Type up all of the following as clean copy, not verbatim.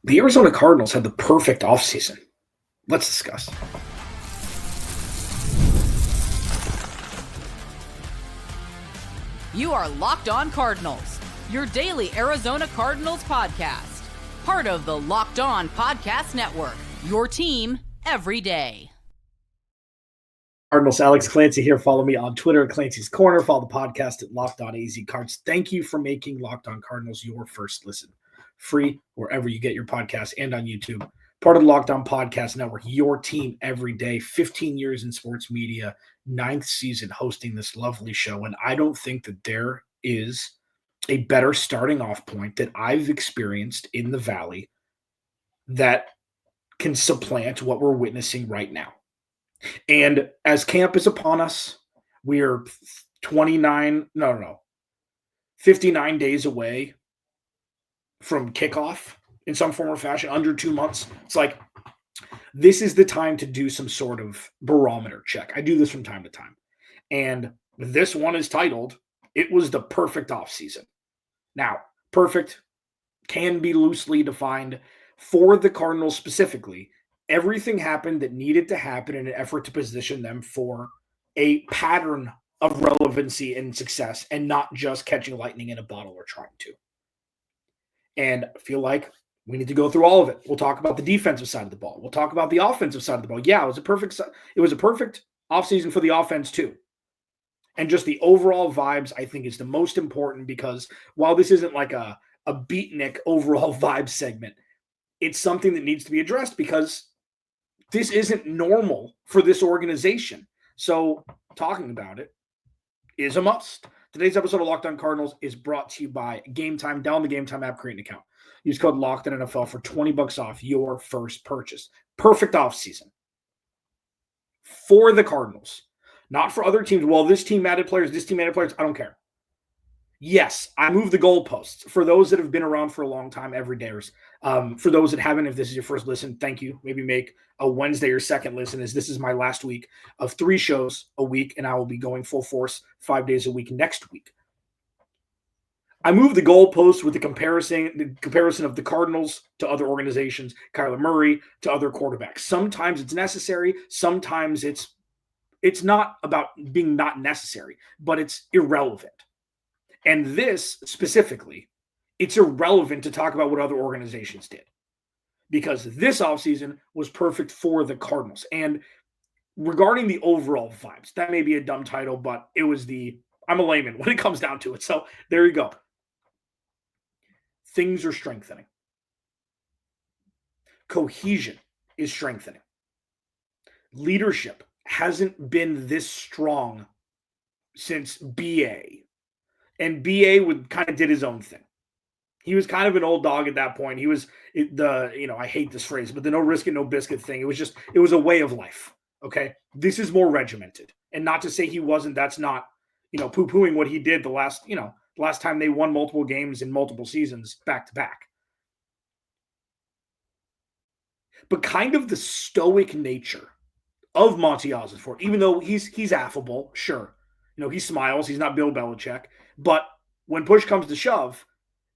The Arizona Cardinals had the perfect offseason. Let's discuss. You are Locked On Cardinals, your daily Arizona Cardinals podcast. Part of the Locked On Podcast Network, your team every day. Cardinals, Alex Clancy here. Follow me on Twitter at Clancy's Corner. Follow the podcast at Locked On AZ Cards. Thank you for making Locked On Cardinals your first listen. Free wherever you get your podcasts and on YouTube. Part of the Locked On Podcast Network, your team every day. 15 years in sports media, 9th season hosting this lovely show. And I don't think that there is a better starting off point that I've experienced in the Valley that can supplant what we're witnessing right now. And as camp is upon us, we are 59 days away from kickoff in some form or fashion, under 2 months. It's like, this is the time to do some sort of barometer check. I do this from time to time. And this one is titled, It Was the Perfect Offseason. Now, perfect can be loosely defined. For the Cardinals specifically, everything happened that needed to happen in an effort to position them for a pattern of relevancy and success and not just catching lightning in a bottle or trying to. And I feel like we need to go through all of it. We'll talk about the defensive side of the ball. We'll talk about the offensive side of the ball. Yeah, it was a perfect offseason for the offense too. And just the overall vibes, I think, is the most important, because while this isn't like a beatnik overall vibe segment, it's something that needs to be addressed because this isn't normal for this organization. So talking about it is a must. Today's episode of Locked On Cardinals is brought to you by Game Time. Download the Game Time app, create an account. Use code LOCKEDONNFL for $20 off your first purchase. Perfect offseason for the Cardinals. Not for other teams. Well, this team added players, I don't care. Yes, I move the goalposts. For those that have been around for a long time, everydayers. For those that haven't, if this is your first listen, thank you. Maybe make a Wednesday or second listen, as this is my last week of 3 shows a week, and I will be going full force 5 days a week next week. I move the goalposts with the comparison of the Cardinals to other organizations, Kyler Murray to other quarterbacks. Sometimes it's necessary. Sometimes it's not about being not necessary, but it's irrelevant. And this specifically, it's irrelevant to talk about what other organizations did, because this offseason was perfect for the Cardinals. And regarding the overall vibes, that may be a dumb title, but it was I'm a layman when it comes down to it. So there you go. Things are strengthening. Cohesion is strengthening. Leadership hasn't been this strong since BA. And BA kind of did his own thing. He was kind of an old dog at that point. He was I hate this phrase, but the no risk it, no biscuit thing. It was a way of life. Okay. This is more regimented. And not to say he wasn't, that's not, poo-pooing what he did the last time they won multiple games in multiple seasons back to back. But kind of the stoic nature of Monty Ossenfort, even though he's affable, sure. He smiles. He's not Bill Belichick. But when push comes to shove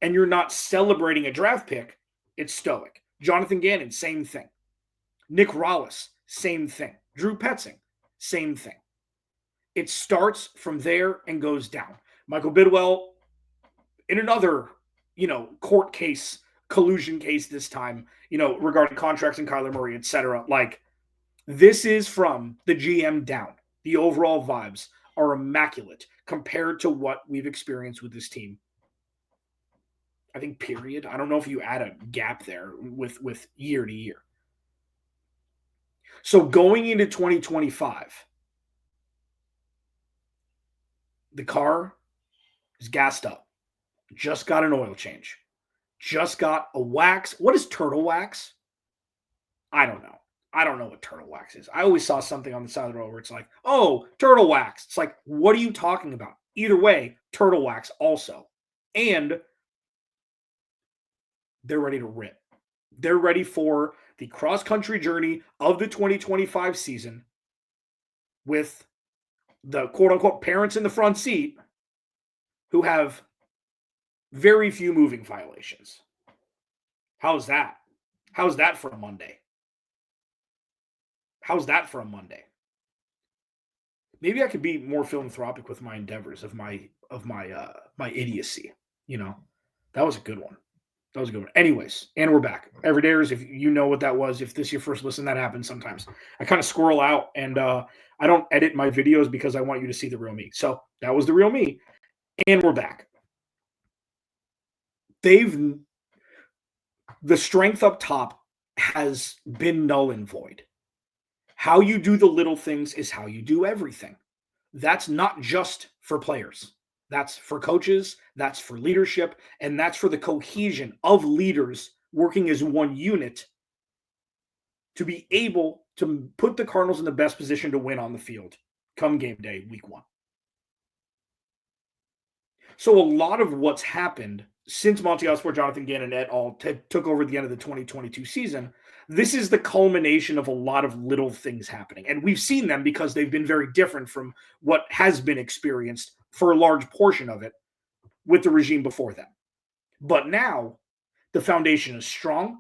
and you're not celebrating a draft pick, it's stoic. Jonathan Gannon, same thing. Nick Rollis, same thing. Drew Petzing, same thing. It starts from there and goes down. Michael Bidwell, in another, court case, collusion case this time, regarding contracts and Kyler Murray, etc. Like, this is from the GM down. The overall vibes are immaculate compared to what we've experienced with this team. I think, period. I don't know if you add a gap there with year to year. So going into 2025, the car is gassed up. Just got an oil change. Just got a wax. What is turtle wax? I don't know. I don't know what turtle wax is. I always saw something on the side of the road where it's like, oh, turtle wax. It's like, what are you talking about? Either way, turtle wax also. And they're ready to rip. They're ready for the cross-country journey of the 2025 season with the quote-unquote parents in the front seat who have very few moving violations. How's that? How's that for a Monday? How's that for a Monday? Maybe I could be more philanthropic with my endeavors of my my idiocy. You know, that was a good one. That was a good one. Anyways, and we're back. Everydayers, if you know what that was, if this is your first listen, that happens sometimes. I kind of squirrel out, and I don't edit my videos because I want you to see the real me. So that was the real me, and we're back. The strength up top has been null and void. How you do the little things is how you do everything. That's not just for players. That's for coaches, that's for leadership, and that's for the cohesion of leaders working as one unit to be able to put the Cardinals in the best position to win on the field come game day, week 1. So a lot of what's happened since Monty Osborne, Jonathan Gannon et al. Took over at the end of the 2022 season, this is the culmination of a lot of little things happening. And we've seen them because they've been very different from what has been experienced for a large portion of it with the regime before them. But now the foundation is strong.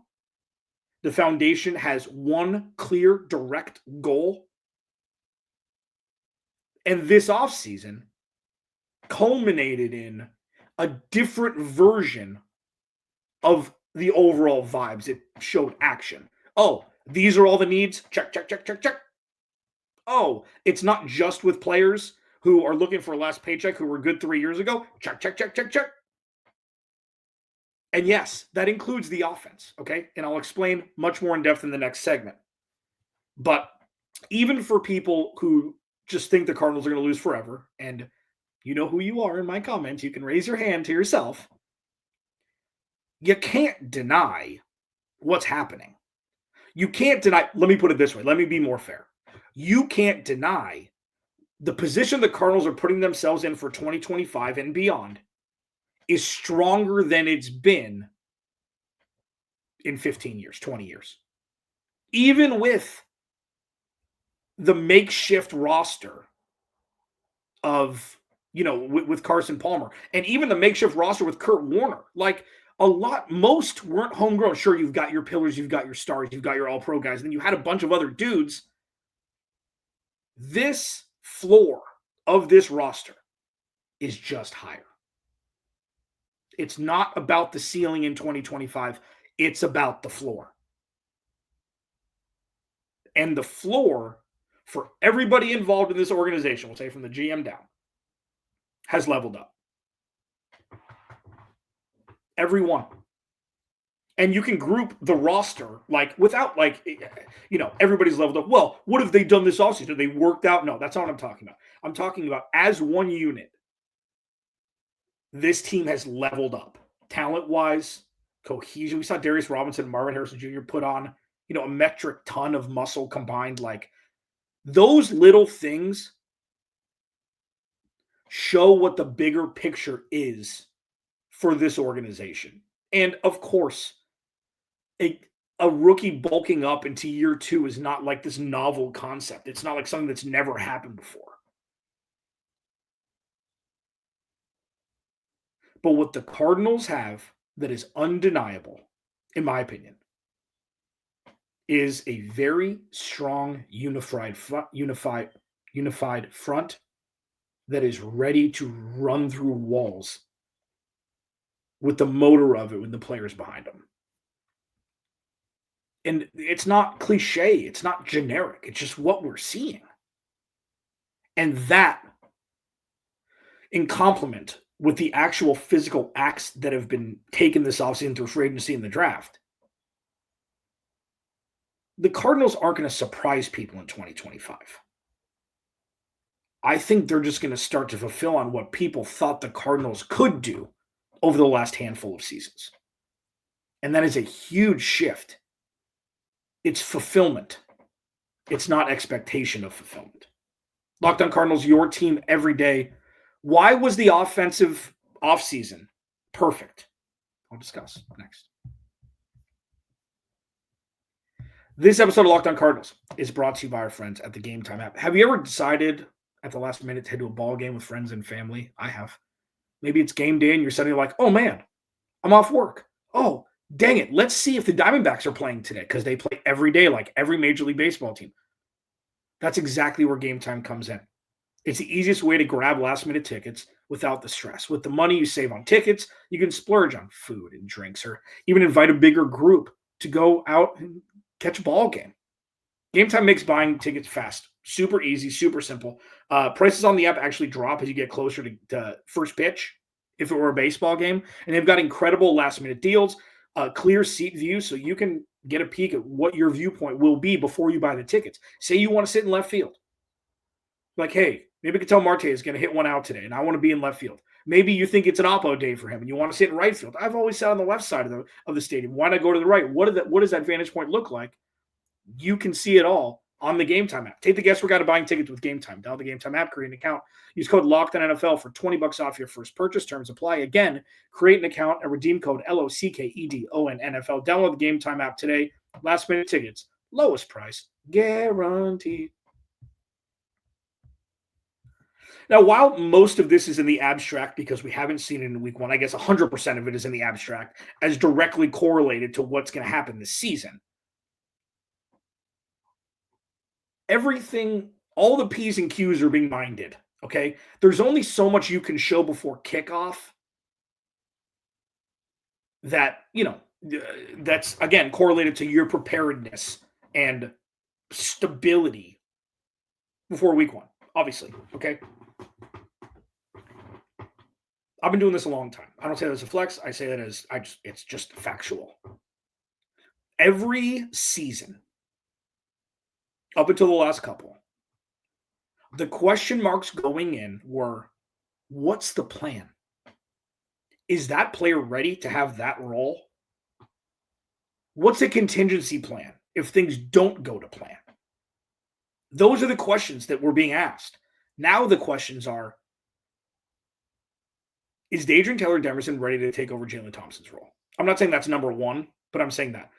The foundation has one clear, direct goal. And this offseason culminated in a different version of the overall vibes. It showed action. Oh, these are all the needs. Check, check, check, check, check. Oh, it's not just with players who are looking for a last paycheck who were good 3 years ago. Check, check, check, check, check. And yes, that includes the offense, okay? And I'll explain much more in depth in the next segment. But even for people who just think the Cardinals are going to lose forever, and you know who you are in my comments, you can raise your hand to yourself. You can't deny what's happening. You can't deny, let me put it this way, let me be more fair. You can't deny the position the Cardinals are putting themselves in for 2025 and beyond is stronger than it's been in 15 years, 20 years. Even with the makeshift roster of, you know, with Carson Palmer, and even the makeshift roster with Kurt Warner, like most weren't homegrown. Sure, you've got your pillars, you've got your stars, you've got your all-pro guys, and then you had a bunch of other dudes. This floor of this roster is just higher. It's not about the ceiling in 2025. It's about the floor. And the floor for everybody involved in this organization, we'll say from the GM down, has leveled up. Everyone. And you can group the roster without everybody's leveled up. Well, what have they done this offseason? Have they worked out? No, that's not what I'm talking about. I'm talking about as one unit. This team has leveled up talent-wise, cohesion. We saw Darius Robinson and Marvin Harrison Jr. put on, a metric ton of muscle combined. Like, those little things show what the bigger picture is for this organization. And of course, a rookie bulking up into year 2 is not like this novel concept. It's not like something that's never happened before. But what the Cardinals have that is undeniable, in my opinion, is a very strong, unified front that is ready to run through walls with the motor of it with the players behind them. And it's not cliche. It's not generic. It's just what we're seeing. And that, in complement with the actual physical acts that have been taken this offseason through free agency and the draft, the Cardinals aren't going to surprise people in 2025. I think they're just going to start to fulfill on what people thought the Cardinals could do over the last handful of seasons. And that is a huge shift. It's fulfillment. It's not expectation of fulfillment. Locked On Cardinals, your team every day. Why was the offensive offseason perfect? I'll discuss next. This episode of Locked On Cardinals is brought to you by our friends at the Game Time app. Have you ever decided at the last minute to head to a ball game with friends and family? I have. Maybe it's game day and you're suddenly like, oh man, I'm off work. Oh, Dang it, let's see if the Diamondbacks are playing today because they play every day like every Major League Baseball team. That's exactly where Game Time comes in. It's the easiest way to grab last-minute tickets without the stress. With the money you save on tickets, you can splurge on food and drinks or even invite a bigger group to go out and catch a ball game. Game Time makes buying tickets fast, super easy, super simple. Prices on the app actually drop as you get closer to first pitch if it were a baseball game. And they've got incredible last-minute deals, clear seat view so you can get a peek at what your viewpoint will be before you buy the tickets. Say you want to sit in left field. Like, hey, maybe Ketel Marte is going to hit one out today, and I want to be in left field. Maybe you think it's an oppo day for him, and you want to sit in right field. I've always sat on the left side of the stadium. Why not go to the right? What does that vantage point look like? You can see it all on the Game Time app. Take the guesswork out of buying tickets with Game Time. Download the Game Time app, create an account. Use code LOCKEDONNFL for $20 off your first purchase. Terms apply. Again, create an account and redeem code LOCKEDONNFL. Download the Game Time app today. Last minute tickets, lowest price, guaranteed. Now, while most of this is in the abstract because we haven't seen it in week one, I guess 100% of it is in the abstract as directly correlated to what's going to happen this season. Everything, all the P's and Q's are being minded, okay? There's only so much you can show before kickoff that, that's, again, correlated to your preparedness and stability before week one, obviously, okay? I've been doing this a long time. I don't say that as a flex. I say that as it's just factual. Every season, up until the last couple, the question marks going in were, what's the plan? Is that player ready to have that role? What's a contingency plan if things don't go to plan? Those are the questions that were being asked. Now the questions are, is Adrian Taylor Demerson ready to take over Jalen Thompson's role? I'm not saying that's number one, but I'm saying that.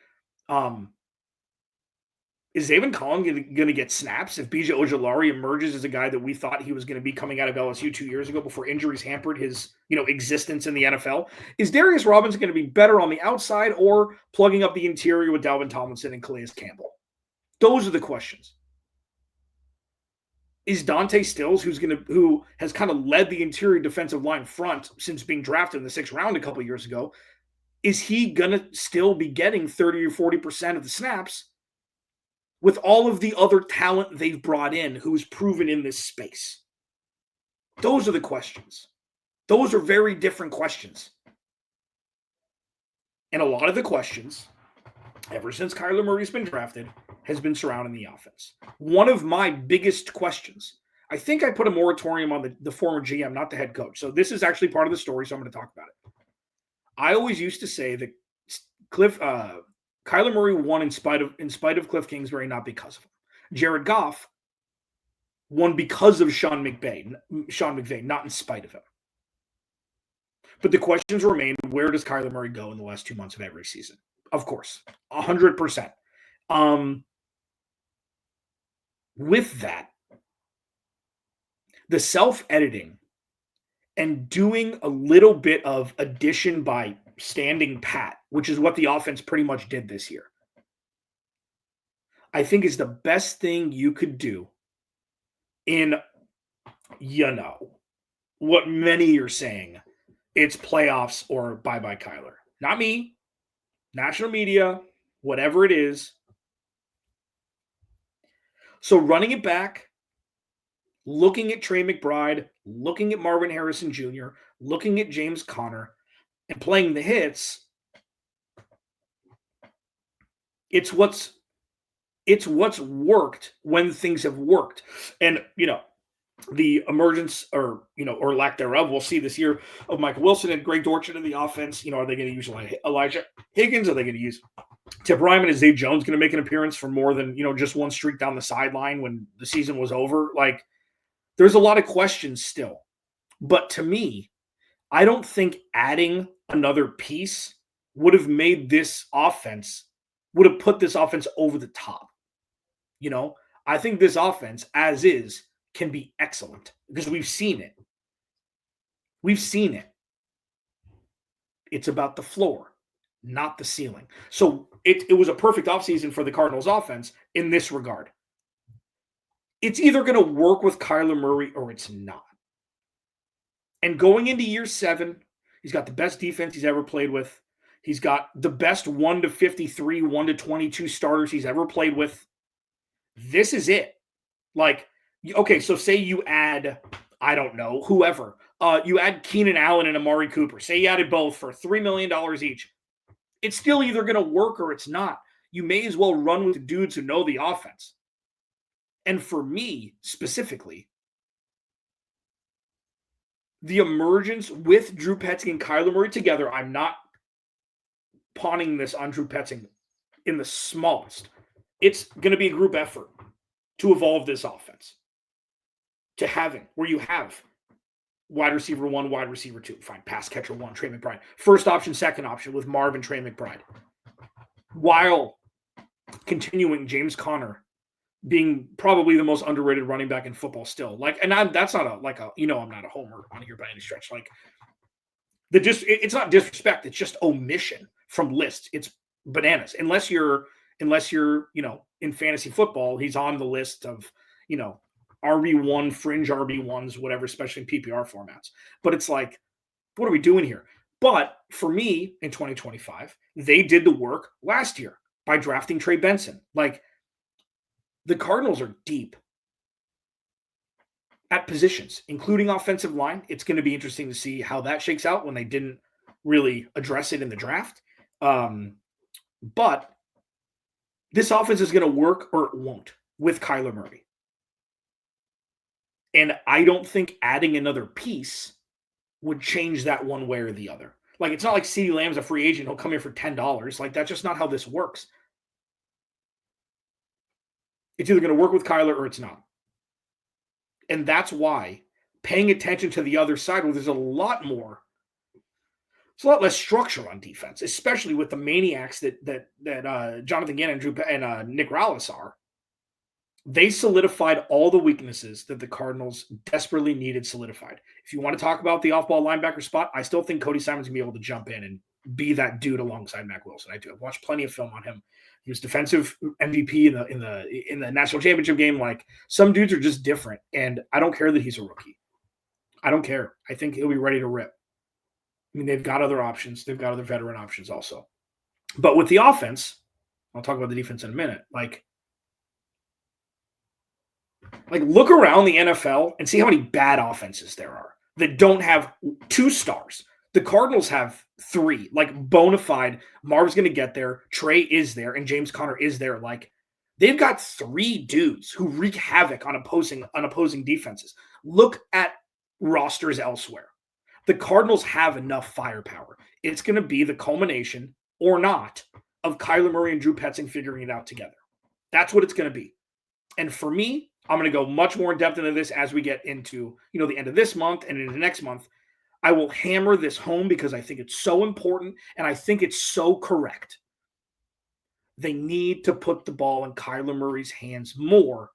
Is Zaven Collins going to get snaps if BJ Ojulari emerges as a guy that we thought he was going to be coming out of LSU 2 years ago before injuries hampered his existence in the NFL? Is Darius Robinson going to be better on the outside or plugging up the interior with Dalvin Tomlinson and Calais Campbell? Those are the questions. Is Dante Stills, who has kind of led the interior defensive line front since being drafted in the 6th round a couple of years ago, is he going to still be getting 30 or 40% of the snaps with all of the other talent they've brought in who's proven in this space? Those are the questions. Those are very different questions. And a lot of the questions, ever since Kyler Murray's been drafted, has been surrounding the offense. One of my biggest questions, I think I put a moratorium on the former GM, not the head coach. So this is actually part of the story, so I'm going to talk about it. I always used to say that Kyler Murray won in spite of Cliff Kingsbury, not because of him. Jared Goff won because of Sean McVay, not in spite of him. But the questions remain, where does Kyler Murray go in the last 2 months of every season? Of course, 100%. With that, the self-editing and doing a little bit of addition by standing pat, which is what the offense pretty much did this year, I think is the best thing you could do in, what many are saying, it's playoffs or bye-bye Kyler. Not me, national media, whatever it is. So running it back, looking at Trey McBride, looking at Marvin Harrison Jr., looking at James Conner, and playing the hits, it's what's worked when things have worked. And, the emergence or lack thereof, we'll see this year, of Michael Wilson and Greg Dortch in the offense. Are they going to use Elijah Higgins? Are they going to use Tip Ryman? Is Zay Jones going to make an appearance for more than, just one streak down the sideline when the season was over? Like, there's a lot of questions still. But to me, I don't think adding another piece would have put this offense over the top. I think this offense, as is, can be excellent because we've seen it. It's about the floor. not the ceiling. So it was a perfect offseason for the Cardinals offense in this regard. It's either going to work with Kyler Murray or it's not. And going into year 7, he's got the best defense he's ever played with. He's got the best 1 to 53, 1 to 22 starters he's ever played with. This is it. Like, okay, so say you add, I don't know, whoever. You add Keenan Allen and Amari Cooper. Say you added both for $3 million each. It's still either going to work or it's not. You may as well run with the dudes who know the offense. And for me, specifically, the emergence with Drew Petzing and Kyler Murray together, I'm not pawning this on Drew Petzing in the smallest. It's going to be a group effort to evolve this offense to having where you have wide receiver 1, wide receiver 2, fine, pass catcher 1, Trey McBride, first option, second option with Marvin, Trey McBride, while continuing James Conner being probably the most underrated running back in football still. Like, and that's not I'm not a homer on here by any stretch. Like, it's not disrespect, it's just omission from lists. It's bananas. Unless you're, in fantasy football, he's on the list of, RB1, fringe RB1s, whatever, especially in PPR formats. But it's like, what are we doing here? But for me, in 2025, they did the work last year by drafting Trey Benson. Like, the Cardinals are deep at positions, including offensive line. It's going to be interesting to see how that shakes out when they didn't really address it in the draft. But this offense is going to work or it won't with Kyler Murray. And I don't think adding another piece would change that one way or the other. Like, it's not like CeeDee Lamb's a free agent. He'll come here for $10. Like, that's just not how this works. It's either going to work with Kyler or it's not. And that's why paying attention to the other side, where there's a lot less structure on defense, especially with the maniacs that Jonathan Gannon and Nick Rallis are. They solidified all the weaknesses that the Cardinals desperately needed solidified. If you want to talk about the off-ball linebacker spot, I still think Cody Simon's going to be able to jump in and be that dude alongside Mac Wilson. I do. I've watched plenty of film on him. He was defensive MVP in the national championship game. Like, some dudes are just different, and I don't care that he's a rookie. I don't care. I think he'll be ready to rip. I mean, they've got other options. They've got other veteran options also. But with the offense, I'll talk about the defense in a minute. Like look around the NFL and see how many bad offenses there are that don't have 2 stars. The Cardinals have 3, like, bona fide. Marv's going to get there. Trey is there, and James Conner is there. Like, they've got 3 dudes who wreak havoc on opposing defenses. Look at rosters elsewhere. The Cardinals have enough firepower. It's going to be the culmination, or not, of Kyler Murray and Drew Petzing figuring it out together. That's what it's going to be. And for me, I'm going to go much more in depth into this as we get into, the end of this month and into next month. I will hammer this home because I think it's so important and I think it's so correct. They need to put the ball in Kyler Murray's hands more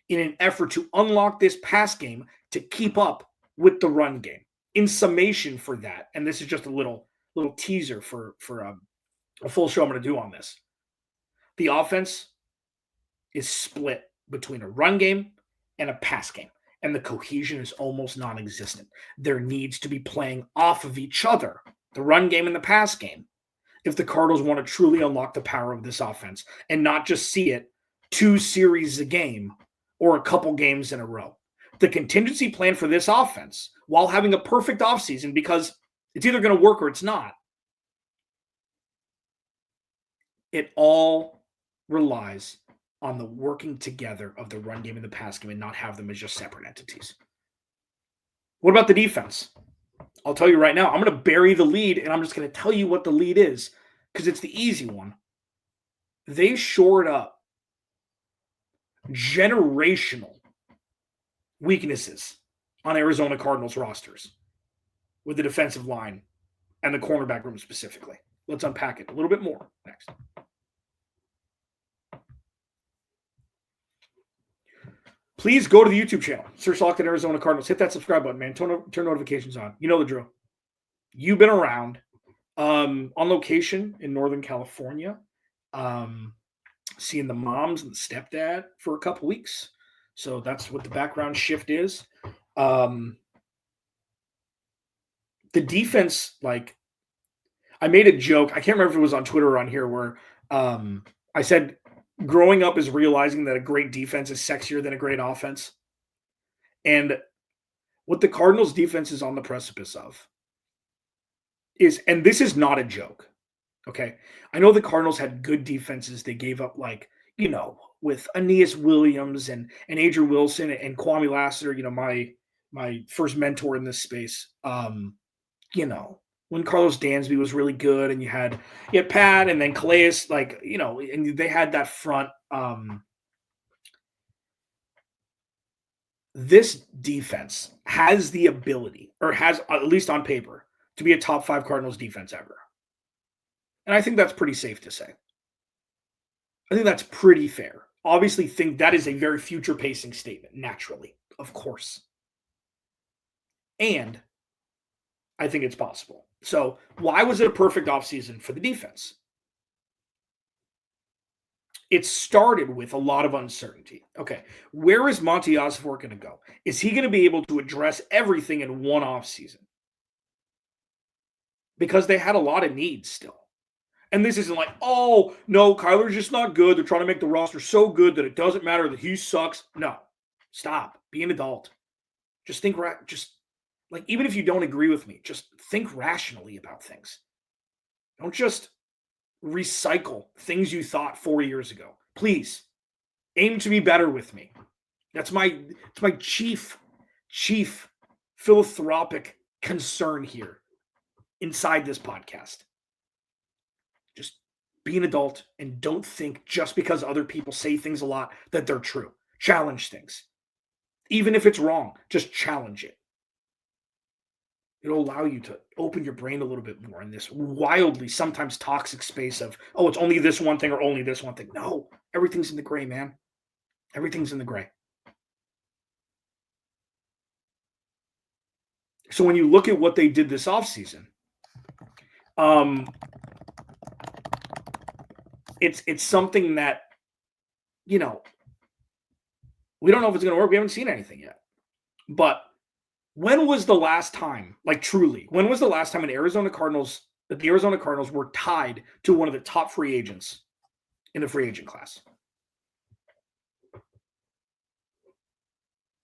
in an effort to unlock this pass game to keep up with the run game. In summation for that, and this is just a little teaser for a full show I'm going to do on this. The offense is split between a run game and a pass game, and the cohesion is almost non-existent. There needs to be playing off of each other, the run game and the pass game, if the Cardinals want to truly unlock the power of this offense and not just see it 2 series a game or a couple games in a row. The contingency plan for this offense, while having a perfect offseason, because it's either going to work or it's not, it all relies on the working together of the run game and the pass game and not have them as just separate entities. What about the defense? I'll tell you right now, I'm going to bury the lead, and I'm just going to tell you what the lead is because it's the easy one. They shored up generational weaknesses on Arizona Cardinals rosters with the defensive line and the cornerback room specifically. Let's unpack it a little bit more next. Please go to the YouTube channel. Search Locked On Arizona Cardinals. Hit that subscribe button, man. Turn notifications on. You know the drill. You've been around On location in Northern California, seeing the moms and the stepdad for a couple weeks. So that's what the background shift is. The defense, like, I made a joke. I can't remember if it was on Twitter or on here where I said growing up is realizing that a great defense is sexier than a great offense. And what the Cardinals defense is on the precipice of is, and this is not a joke. Okay. I know the Cardinals had good defenses. They gave up, like, with Aeneas Williams and Adrian Wilson and Kwame Lassiter, my first mentor in this space. When Carlos Dansby was really good, and you had Pat and then Calais, and they had that front. This defense has the ability, or has, at least on paper, to be a top 5 Cardinals defense ever. And I think that's pretty safe to say. I think that's pretty fair. Obviously, think that is a very future pacing statement, naturally, of course. And I think it's possible. So why was it a perfect offseason for the defense? It started with a lot of uncertainty. Okay, where is Monty Osborne going to go? Is he going to be able to address everything in one offseason? Because they had a lot of needs still. And this isn't like, oh, no, Kyler's just not good. They're trying to make the roster so good that it doesn't matter that he sucks. No, stop. Be an adult. Just think, even if you don't agree with me, just think rationally about things. Don't just recycle things you thought 4 years ago. Please, aim to be better with me. It's my chief philanthropic concern here inside this podcast. Just be an adult and don't think just because other people say things a lot that they're true. Challenge things. Even if it's wrong, just challenge it. It'll allow you to open your brain a little bit more in this wildly, sometimes toxic space of, oh, it's only this one thing or only this one thing. No, everything's in the gray, man. Everything's in the gray. So when you look at what they did this offseason, it's something that, we don't know if it's going to work. We haven't seen anything yet. But when was the last time, truly, when was the last time the Arizona Cardinals were tied to one of the top free agents in the free agent class? I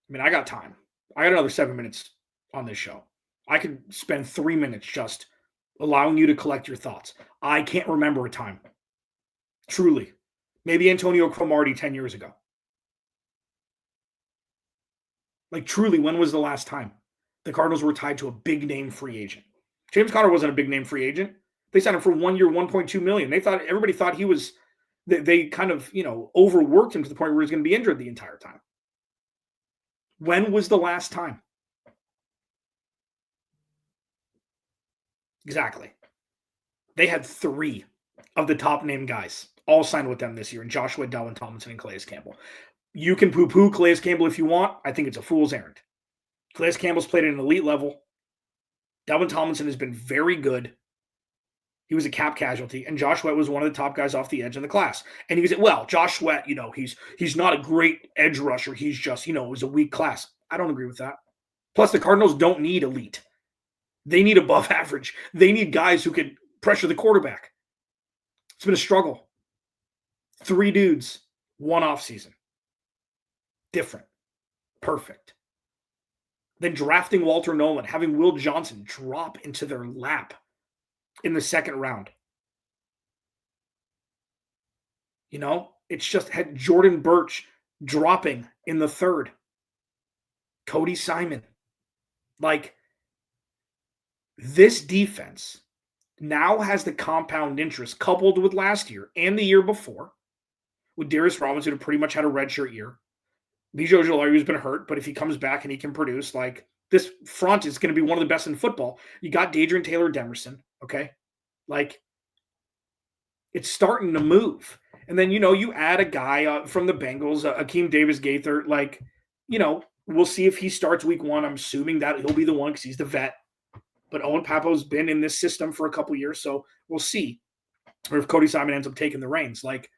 mean, I got time. I got another 7 minutes on this show. I could spend 3 minutes just allowing you to collect your thoughts. I can't remember a time. Truly. Maybe Antonio Cromartie 10 years ago. Truly, when was the last time the Cardinals were tied to a big-name free agent? James Conner wasn't a big-name free agent. They signed him for 1 year, $1.2 million. Everybody thought he was, they kind of, overworked him to the point where he was going to be injured the entire time. When was the last time? Exactly. They had 3 of the top-name guys all signed with them this year, and Joshua, Dalvin, Tomlinson, and Calais Campbell. You can poo-poo Calais Campbell if you want. I think it's a fool's errand. Calais Campbell's played at an elite level. Dalvin Tomlinson has been very good. He was a cap casualty, and Josh Sweat was one of the top guys off the edge in the class. And you can say, well, Josh Sweat, he's not a great edge rusher. He's just, it was a weak class. I don't agree with that. Plus, the Cardinals don't need elite. They need above average. They need guys who can pressure the quarterback. It's been a struggle. 3 dudes, 1 offseason. Different. Perfect. Then drafting Walter Nolan, having Will Johnson drop into their lap in the 2nd round. It's just had Jordan Birch dropping in the 3rd. Cody Simon. This defense now has the compound interest coupled with last year and the year before, with Darius Robinson, who pretty much had a redshirt year. Bijan Ojulari's been hurt, but if he comes back and he can produce, this front is going to be one of the best in football. You got Dadrian Taylor-Demerson, okay? It's starting to move. And then, you add a guy from the Bengals, Akeem Davis-Gaither, we'll see if he starts week 1. I'm assuming that he'll be the one because he's the vet. But Owen Papo's been in this system for a couple years, so we'll see. Or if Cody Simon ends up taking the reins. Like,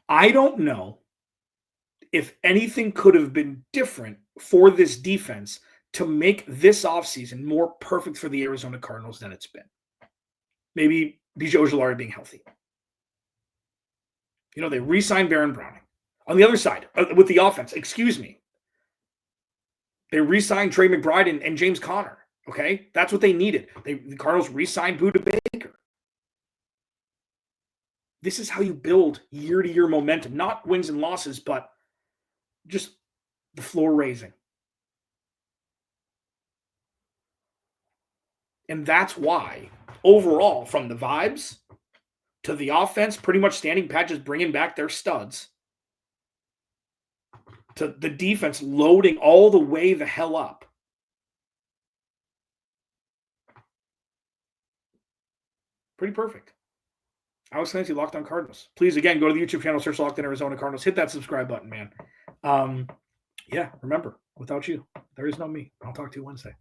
I don't know if anything could have been different for this defense to make this offseason more perfect for the Arizona Cardinals than it's been. Maybe Bijan Ojulari being healthy. You know, they re-signed Baron Browning. On the other side, with the offense, they re-signed Trey McBride and James Conner. Okay? That's what they needed. The Cardinals re-signed Budda Baker. This is how you build year-to-year momentum. Not wins and losses, but just the floor raising. And that's why, overall, from the vibes to the offense, pretty much standing pat, just bringing back their studs, to the defense loading all the way the hell up. Pretty perfect. Alex Clancy, Locked On Cardinals. Please, again, go to the YouTube channel, search Locked On Arizona Cardinals. Hit that subscribe button, man. Yeah, remember, without you, there is no me. I'll talk to you Wednesday.